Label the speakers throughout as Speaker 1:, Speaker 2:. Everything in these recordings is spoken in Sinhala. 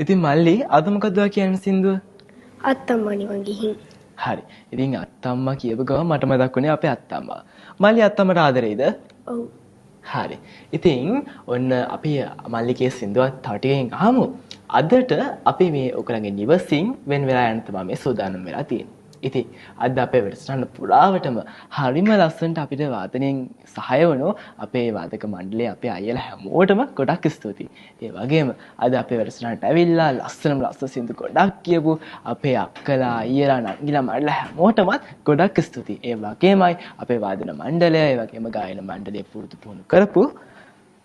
Speaker 1: ඉතින් මල්ලි අද මොකද ඔයා කියන්නේ සින්දුව?
Speaker 2: අත්තම්මා නිවන් ගිහින්.
Speaker 1: හරි. ඉතින් අත්තම්මා කියපු ගමන් මට මතක් වුණේ අපේ අත්තම්මා. මල්ලි අත්තම්මට ආදරෙයිද?
Speaker 2: ඔව්.
Speaker 1: හරි. ඉතින් ඔන්න අපි මල්ලිගේ සින්දුවත් තව ටිකකින් අහමු. අදට අපි මේ ඔයගලගේ නිවසින් වෙන වෙලා යන තමයි මේ සූදානම් වෙලා තියෙන්නේ. ඉතින් අද අපේ වැඩසටහන පුරාවටම හරිම ලස්සනට අපිට වාදනයෙන් සහාය වුණු අපේ වාදක මණ්ඩලයේ අපේ අයියලා හැමෝටම ගොඩක් ස්තුතියි. ඒ වගේම අද අපේ වැඩසටහනට ඇවිල්ලා ලස්සන සින්දු ගොඩක් කියපු අපේ අක්කලා අයියලා නංගිලා මල්ලිලා හැමෝටමත් ගොඩක් ස්තුතියි. ඒ වගේමයි අපේ වාදන මණ්ඩලය, ඒ වගේම ගායන මණ්ඩලය පුරුදු කරපු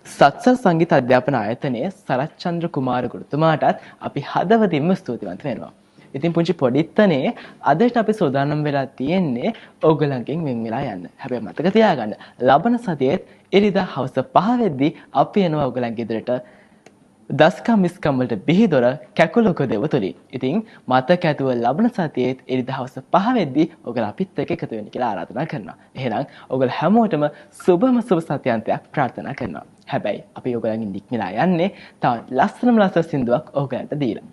Speaker 1: සත්සල් සංගීත අධ්‍යාපන ආයතනයේ සරච්චන්ද්‍ර කුමාර ගුරුතුමාටත් අපි හදවතින්ම ස්තුතිවන්ත වෙනවා. ඉතින් පුංචි පොඩිත්තනේ අදට අපි සූදානම් වෙලා තියෙන්නේ ඕගලන්ගෙන් වෙන් වෙලා යන්න. හැබැයි මතක තියාගන්න ලබන සතියේ ඉරිදා හවස 5 වෙද්දී අපි එනවා ඕගලන් ගෙදරට දස්කම් මිස්කම් වලට බිහිදොර කැකුලක දෙවතුලින්. ඉතින් මතක ඇතුව ලබන සතියේ ඉරිදා හවස 5 වෙද්දී ඕගලන් අපිත් එක්ක එකතු වෙන්න කියලා ආරාධනා කරනවා. එහෙනම් ඕගල හැමෝටම සුබම සුබ සතියාන්තයක් ප්‍රාර්ථනා කරනවා. හැබැයි අපි ඕගලන්ගෙන් නික්මලා යන්නේ තව ලස්සනම සින්දුවක් ඕගලන්ට දීලා.